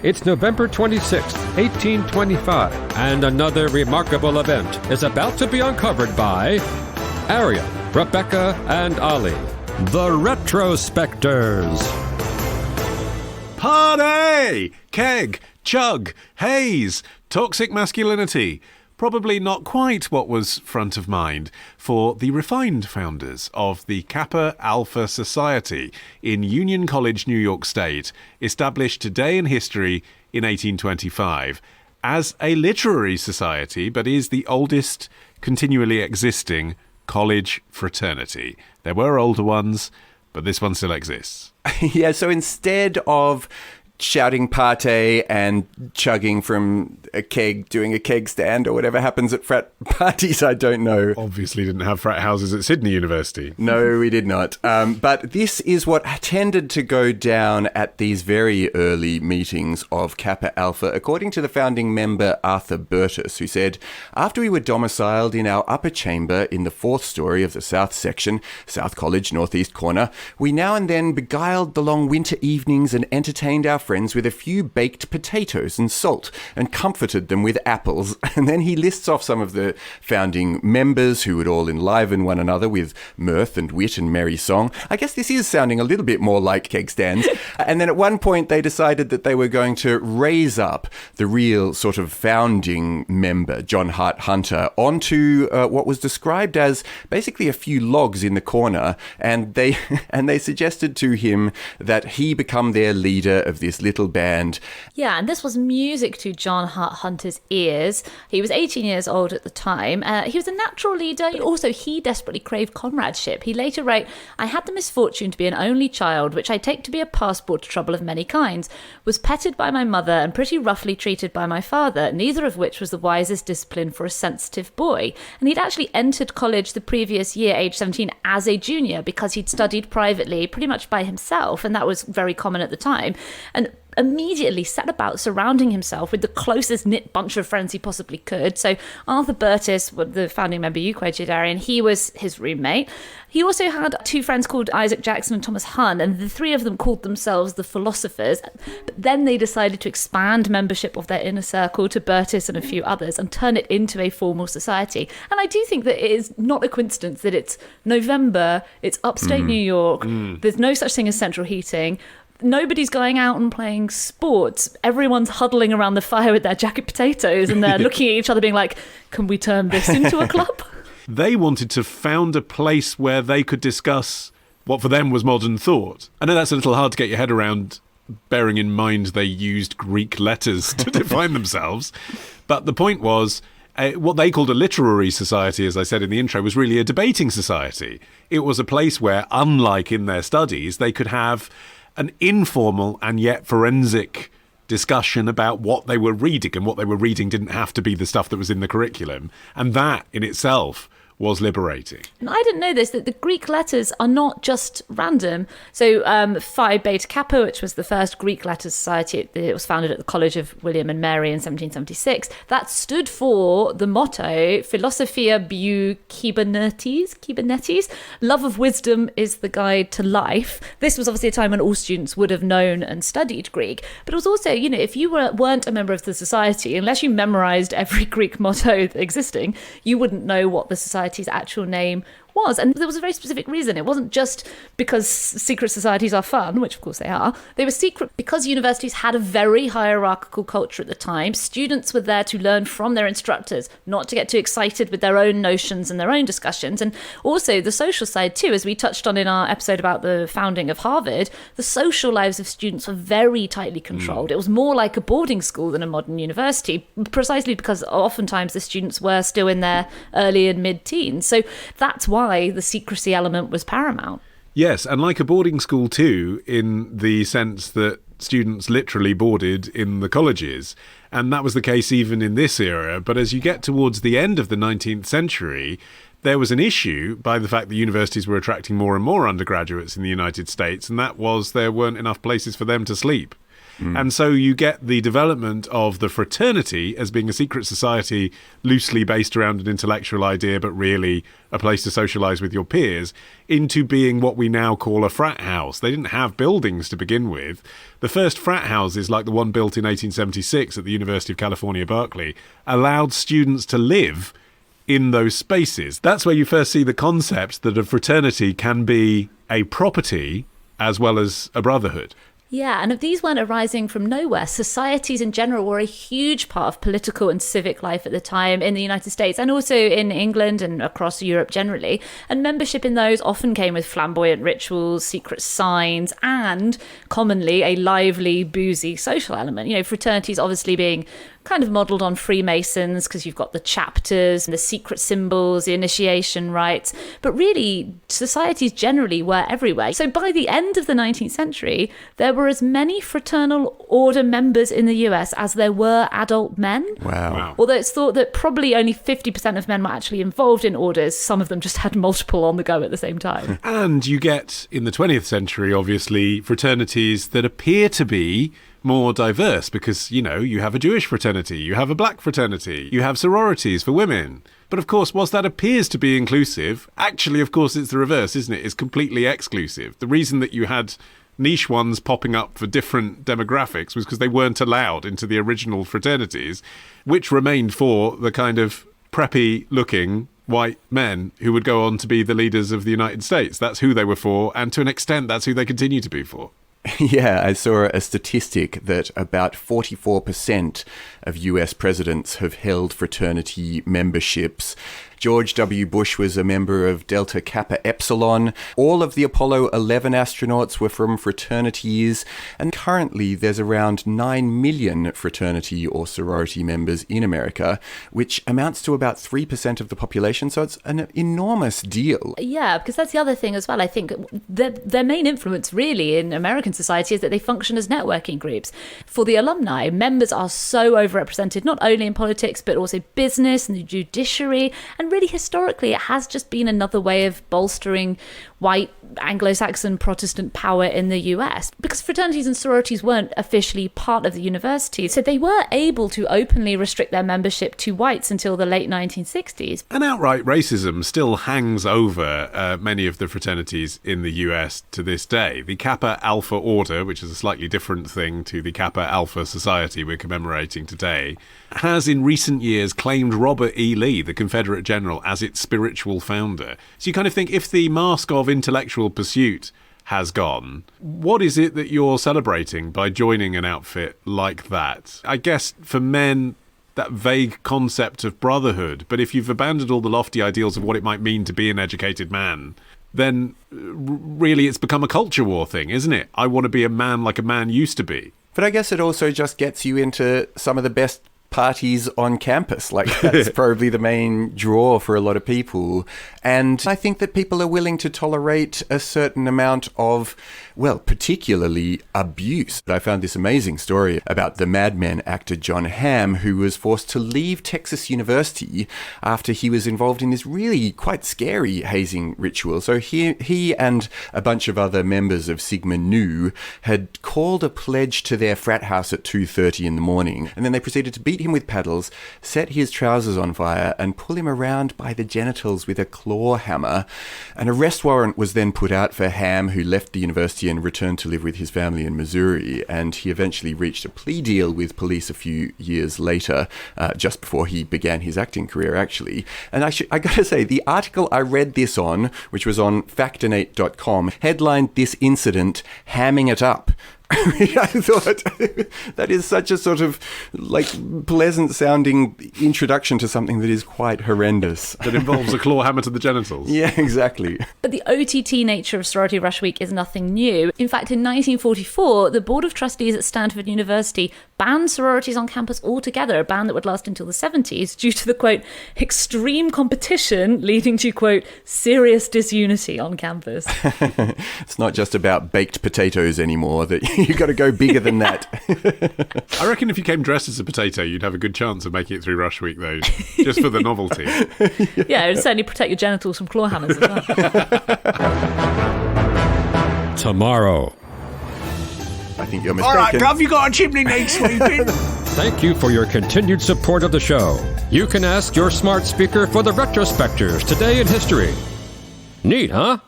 It's November 26, 1825, and another remarkable event is about to be uncovered by Ariel, Rebecca, and Ali, the Retropsectors. Party! Keg, chug, haze, toxic masculinity. Probably not quite what was front of mind for the refined founders of the Kappa Alpha Society in Union College, New York State, established today in history in 1825 as a literary society, but is the oldest continually existing college fraternity. There were older ones, but this one still exists. Yeah, so instead of shouting party and chugging from a keg, doing a keg stand or whatever happens at frat parties, I don't know. Obviously didn't have frat houses at Sydney University. No, we did not. But this is what tended to go down at these very early meetings of Kappa Alpha, according to the founding member Arthur Burtis, who said, "After we were domiciled in our upper chamber in the fourth story of the south section, South College, northeast corner, we now and then beguiled the long winter evenings and entertained our friends with a few baked potatoes and salt and comforted them with apples." And then he lists off some of the founding members who would all enliven one another with mirth and wit and merry song. I guess this is sounding a little bit more like keg stands. And then at one point they decided that they were going to raise up the real sort of founding member, John Hart Hunter, onto what was described as basically a few logs in the corner. And they suggested to him that he become their leader of this little band. Yeah, and this was music to John Hart Hunter's ears. He was 18 years old at the time. He was a natural leader. Also, he desperately craved comradeship. He later wrote, "I had the misfortune to be an only child, which I take to be a passport to trouble of many kinds, was petted by my mother and pretty roughly treated by my father, neither of which was the wisest discipline for a sensitive boy." And he'd actually entered college the previous year, age 17, as a junior because he'd studied privately, pretty much by himself, and that was very common at the time. And immediately set about surrounding himself with the closest knit bunch of friends he possibly could. So Arthur Burtis, the founding member you quoted, Arian, he was his roommate. He also had two friends called Isaac Jackson and Thomas Hunn, and the three of them called themselves the Philosophers. But then they decided to expand membership of their inner circle to Burtis and a few others and turn it into a formal society. And I do think that it is not a coincidence that it's November, it's upstate New York, there's no such thing as central heating. Nobody's going out and playing sports. Everyone's huddling around the fire with their jacket potatoes and they're looking at each other being like, can we turn this into a club? They wanted to found a place where they could discuss what for them was modern thought. I know that's a little hard to get your head around, bearing in mind they used Greek letters to define themselves. But the point was, what they called a literary society, as I said in the intro, was really a debating society. It was a place where, unlike in their studies, they could have an informal and yet forensic discussion about what they were reading, and what they were reading didn't have to be the stuff that was in the curriculum. And that in itself was liberating. And I didn't know this, that the Greek letters are not just random. So Phi Beta Kappa, which was the first Greek letter society, it was founded at the College of William and Mary in 1776. That stood for the motto, Philosophia Bu Kybernetes, love of wisdom is the guide to life. This was obviously a time when all students would have known and studied Greek. But it was also, if you weren't a member of the society, unless you memorized every Greek motto existing, you wouldn't know what the society's actual name was. And there was a very specific reason. It wasn't just because secret societies are fun, which of course they are. They were secret because universities had a very hierarchical culture at the time. Students were there to learn from their instructors, not to get too excited with their own notions and their own discussions. And also the social side too, as we touched on in our episode about the founding of Harvard, the social lives of students were very tightly controlled. It was more like a boarding school than a modern university, precisely because oftentimes the students were still in their early and mid-teens. So that's why the secrecy element was paramount. Yes, and like a boarding school too, in the sense that students literally boarded in the colleges. And that was the case even in this era. But as you get towards the end of the 19th century, there was an issue by the fact that universities were attracting more and more undergraduates in the United States, and that was there weren't enough places for them to sleep. And so you get the development of the fraternity as being a secret society loosely based around an intellectual idea, but really a place to socialize with your peers, into being what we now call a frat house. They didn't have buildings to begin with. The first frat houses, like the one built in 1876 at the University of California, Berkeley, allowed students to live in those spaces. That's where you first see the concept that a fraternity can be a property as well as a brotherhood. Yeah, and if these weren't arising from nowhere, societies in general were a huge part of political and civic life at the time in the United States and also in England and across Europe generally. And membership in those often came with flamboyant rituals, secret signs, and commonly a lively, boozy social element. You know, fraternities obviously being kind of modelled on Freemasons because you've got the chapters and the secret symbols, the initiation rites. But really, societies generally were everywhere. So by the end of the 19th century, there were as many fraternal order members in the US as there were adult men. Wow. Although it's thought that probably only 50% of men were actually involved in orders. Some of them just had multiple on the go at the same time. And you get, in the 20th century, obviously, fraternities that appear to be more diverse because, you know, you have a Jewish fraternity, you have a black fraternity, you have sororities for women. But of course, whilst that appears to be inclusive, actually, of course, it's the reverse, isn't it? It's completely exclusive. The reason that you had niche ones popping up for different demographics was because they weren't allowed into the original fraternities, which remained for the kind of preppy-looking white men who would go on to be the leaders of the United States. That's who they were for, and to an extent, that's who they continue to be for. Yeah, I saw a statistic that about 44% of US presidents have held fraternity memberships. George W. Bush was a member of Delta Kappa Epsilon. All of the Apollo 11 astronauts were from fraternities. And currently there's around 9 million fraternity or sorority members in America, which amounts to about 3% of the population. So it's an enormous deal. Yeah, because that's the other thing as well. I think their main influence really in American society is that they function as networking groups. For the alumni, members are so overrepresented, not only in politics, but also business and the judiciary. And really historically, it has just been another way of bolstering white Anglo-Saxon Protestant power in the US, because fraternities and sororities weren't officially part of the university, so they were able to openly restrict their membership to whites until the late 1960s. And outright racism still hangs over many of the fraternities in the US to this day. The Kappa Alpha Order, which is a slightly different thing to the Kappa Alpha Society we're commemorating today, has in recent years claimed Robert E. Lee, the Confederate general, as its spiritual founder. So you kind of think, if the mask of intellectual pursuit has gone, what is it that you're celebrating by joining an outfit like that? I guess for men, that vague concept of brotherhood, but if you've abandoned all the lofty ideals of what it might mean to be an educated man, then really it's become a culture war thing, isn't it? I want to be a man like a man used to be. But I guess it also just gets you into some of the best parties on campus. Like, that's probably the main draw for a lot of people. And I think that people are willing to tolerate a certain amount of, well, particularly abuse. I found this amazing story about the Mad Men actor Jon Hamm, who was forced to leave Texas University after he was involved in this really quite scary hazing ritual. So he and a bunch of other members of Sigma Nu had called a pledge to their frat house at 2:30 in the morning, and then they proceeded to beat him with paddles, set his trousers on fire, and pull him around by the genitals with a claw hammer. An arrest warrant was then put out for Hamm, who left the university and returned to live with his family in Missouri, and he eventually reached a plea deal with police a few years later, just before he began his acting career, actually. And I gotta say, the article I read this on, which was on factinate.com, headlined this incident, "Hamming it up." I thought that is such a sort of like pleasant sounding introduction to something that is quite horrendous. That involves a claw hammer to the genitals. Yeah, exactly. But the OTT nature of Sorority Rush Week is nothing new. In fact, in 1944, the Board of Trustees at Stanford University banned sororities on campus altogether, a ban that would last until the 70s due to the, quote, extreme competition leading to, quote, serious disunity on campus. It's not just about baked potatoes anymore, that you got to go bigger than that. I reckon if you came dressed as a potato, you'd have a good chance of making it through Rush Week, though, just for the novelty. Yeah, it would certainly protect your genitals from claw hammers as well. Tomorrow. I think you're All mistaken. right, Gov, you got a chimney needs sweeping? Thank you for your continued support of the show. You can ask your smart speaker for the Retrospectors Today in History. Neat, huh?